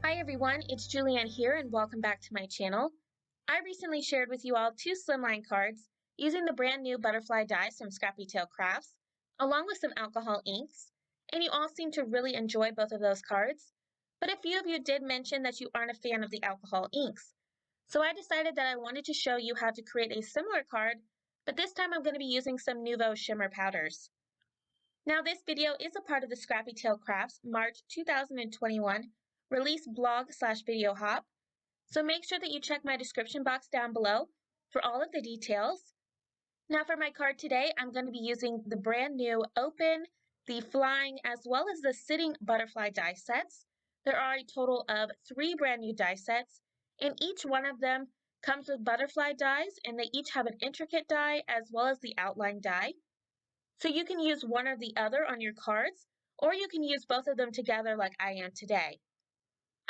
Hi everyone, it's Julianne here and welcome back to my channel. I recently shared with you all 2 Slimline cards using the brand new butterfly dies from Scrappy Crafts, along with some alcohol inks, and you all seem to really enjoy both of those cards, but a few of you did mention that you aren't a fan of the alcohol inks. So I decided that I wanted to show you how to create a similar card, but this time I'm going to be using some Nuvo shimmer powders. Now this video is a part of the Scrappy Crafts March 2021 release blog/video hop, so make sure that you check my description box down below for all of the details. Now for my card today, I'm going to be using the brand new open, the flying, as well as the sitting butterfly die sets. There are a total of 3 brand new die sets, and each one of them comes with butterfly dies, and they each have an intricate die as well as the outline die. So you can use one or the other on your cards, or you can use both of them together like I am today.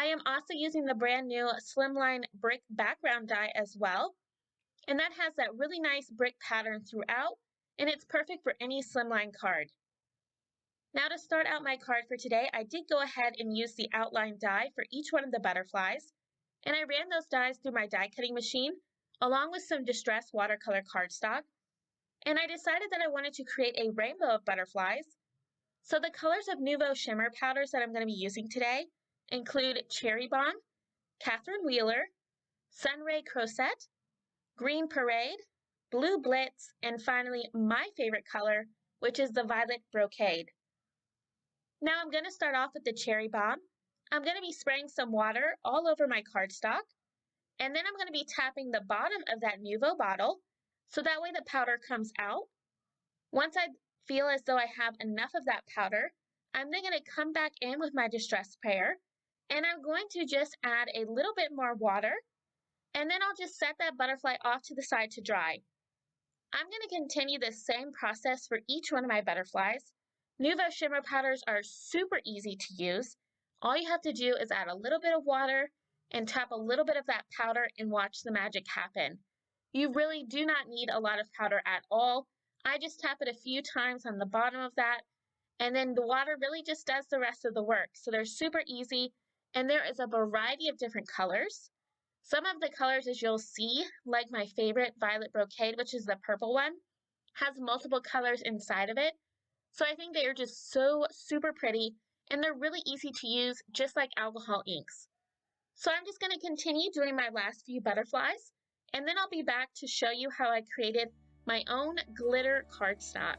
I am also using the brand new Slimline brick background die as well, and that has that really nice brick pattern throughout, and it's perfect for any Slimline card. Now to start out my card for today, I did go ahead and use the outline die for each one of the butterflies, and I ran those dies through my die cutting machine along with some distressed watercolor cardstock, and I decided that I wanted to create a rainbow of butterflies. So the colors of Nuvo shimmer powders that I'm going to be using today include Cherry Bomb, Catherine Wheeler, Sunray Crosette, Green Parade, Blue Blitz, and finally my favorite color, which is the Violet Brocade. Now I'm going to start off with the Cherry Bomb. I'm going to be spraying some water all over my cardstock, and then I'm going to be tapping the bottom of that Nuvo bottle so that way the powder comes out. Once I feel as though I have enough of that powder, I'm then going to come back in with my distress sprayer, and I'm going to just add a little bit more water, and then I'll just set that butterfly off to the side to dry. I'm going to continue the same process for each one of my butterflies. Nuvo shimmer powders are super easy to use. All you have to do is add a little bit of water and tap a little bit of that powder and watch the magic happen. You really do not need a lot of powder at all. I just tap it a few times on the bottom of that, and then the water really just does the rest of the work. So they're super easy, and there is a variety of different colors. Some of the colors, as you'll see, like my favorite Violet Brocade, which is the purple one, has multiple colors inside of it. So I think they are just so super pretty, and they're really easy to use, just like alcohol inks. So I'm just going to continue doing my last few butterflies, and then I'll be back to show you how I created my own glitter cardstock.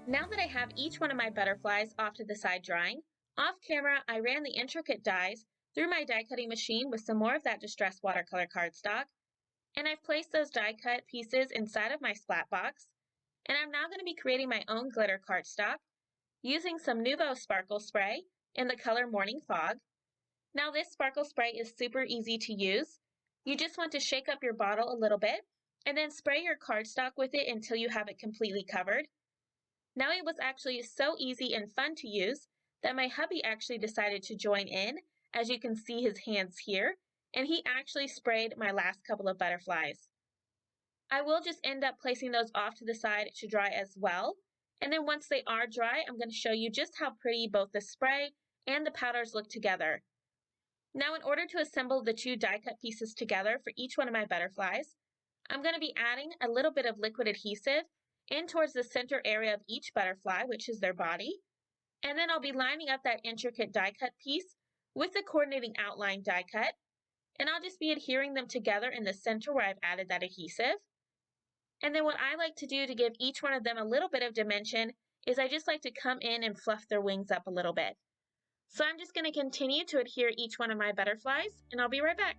Now that I have each one of my butterflies off to the side drying, off camera I ran the intricate dies through my die cutting machine with some more of that distressed watercolor cardstock, and I've placed those die cut pieces inside of my splat box, and I'm now going to be creating my own glitter cardstock using some Nuvo sparkle spray in the color Morning Fog. Now this sparkle spray is super easy to use. You just want to shake up your bottle a little bit and then spray your cardstock with it until you have it completely covered. Now it was actually so easy and fun to use that my hubby actually decided to join in as you can see his hands here, and he actually sprayed my last couple of butterflies. I will just end up placing those off to the side to dry as well. And then once they are dry, I'm going to show you just how pretty both the spray and the powders look together. Now, in order to assemble the two die cut pieces together for each one of my butterflies, I'm going to be adding a little bit of liquid adhesive in towards the center area of each butterfly, which is their body. And then I'll be lining up that intricate die cut piece with the coordinating outline die cut. And I'll just be adhering them together in the center where I've added that adhesive. And then what I like to do to give each one of them a little bit of dimension is I just like to come in and fluff their wings up a little bit. So I'm just going to continue to adhere each one of my butterflies, and I'll be right back.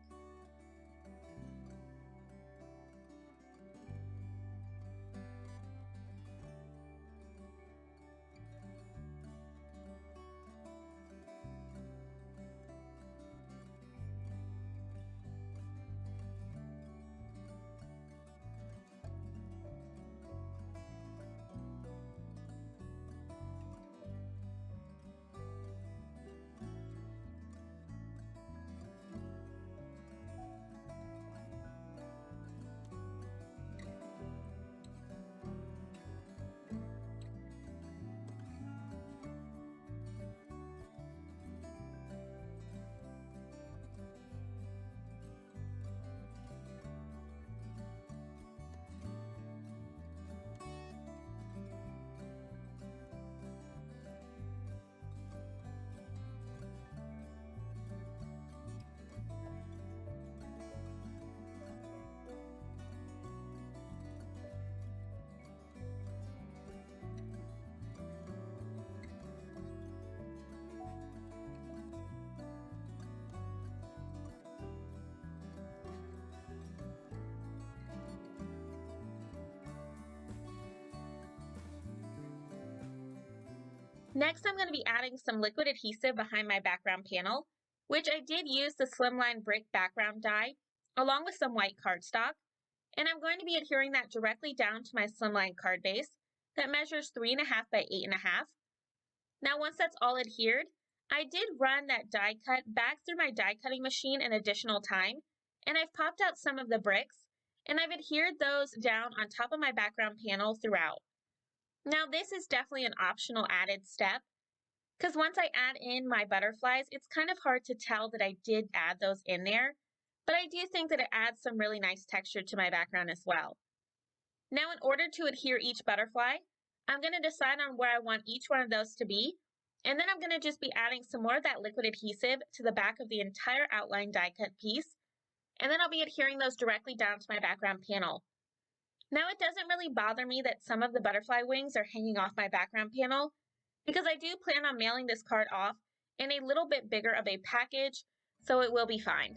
Next, I'm going to be adding some liquid adhesive behind my background panel, which I did use the Slimline brick background die, along with some white cardstock, and I'm going to be adhering that directly down to my Slimline card base that measures 3.5 by 8.5. Now, once that's all adhered, I did run that die cut back through my die cutting machine an additional time, and I've popped out some of the bricks, and I've adhered those down on top of my background panel throughout. Now, this is definitely an optional added step, because once I add in my butterflies, it's kind of hard to tell that I did add those in there, but I do think that it adds some really nice texture to my background as well. Now, in order to adhere each butterfly, I'm going to decide on where I want each one of those to be, and then I'm going to just be adding some more of that liquid adhesive to the back of the entire outline die cut piece, and then I'll be adhering those directly down to my background panel. Now, it doesn't really bother me that some of the butterfly wings are hanging off my background panel, because I do plan on mailing this card off in a little bit bigger of a package, so it will be fine.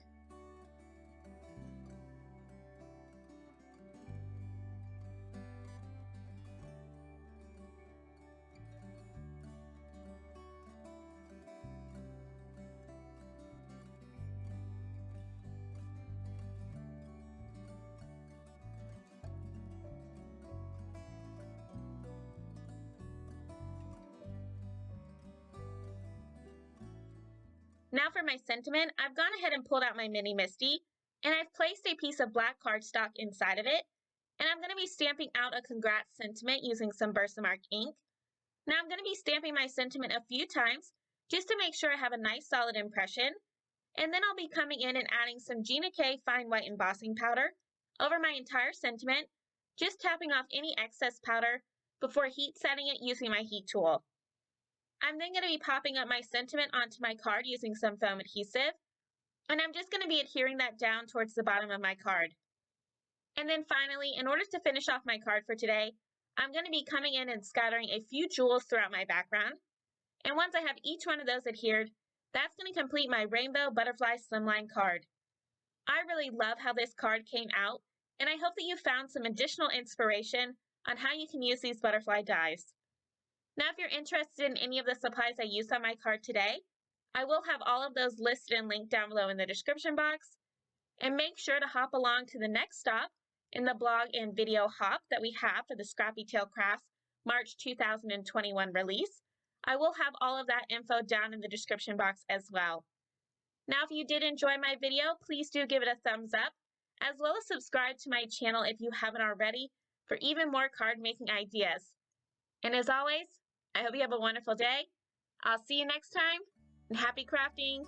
Now for my sentiment, I've gone ahead and pulled out my mini MISTI, and I've placed a piece of black cardstock inside of it, and I'm going to be stamping out a congrats sentiment using some Versamark ink. Now I'm going to be stamping my sentiment a few times just to make sure I have a nice solid impression, and then I'll be coming in and adding some Gina K Fine White Embossing Powder over my entire sentiment, just tapping off any excess powder before heat setting it using my heat tool. I'm then going to be popping up my sentiment onto my card using some foam adhesive, and I'm just going to be adhering that down towards the bottom of my card. And then finally, in order to finish off my card for today, I'm going to be coming in and scattering a few jewels throughout my background. And once I have each one of those adhered, that's going to complete my Rainbow Butterfly Slimline card. I really love how this card came out, and I hope that you found some additional inspiration on how you can use these butterfly dies. Now, if you're interested in any of the supplies I used on my card today, I will have all of those listed and linked down below in the description box. And make sure to hop along to the next stop in the blog and video hop that we have for the Scrappy Tail Crafts March 2021 release. I will have all of that info down in the description box as well. Now, if you did enjoy my video, please do give it a thumbs up, as well as subscribe to my channel if you haven't already for even more card making ideas. And as always, I hope you have a wonderful day. I'll see you next time, and happy crafting!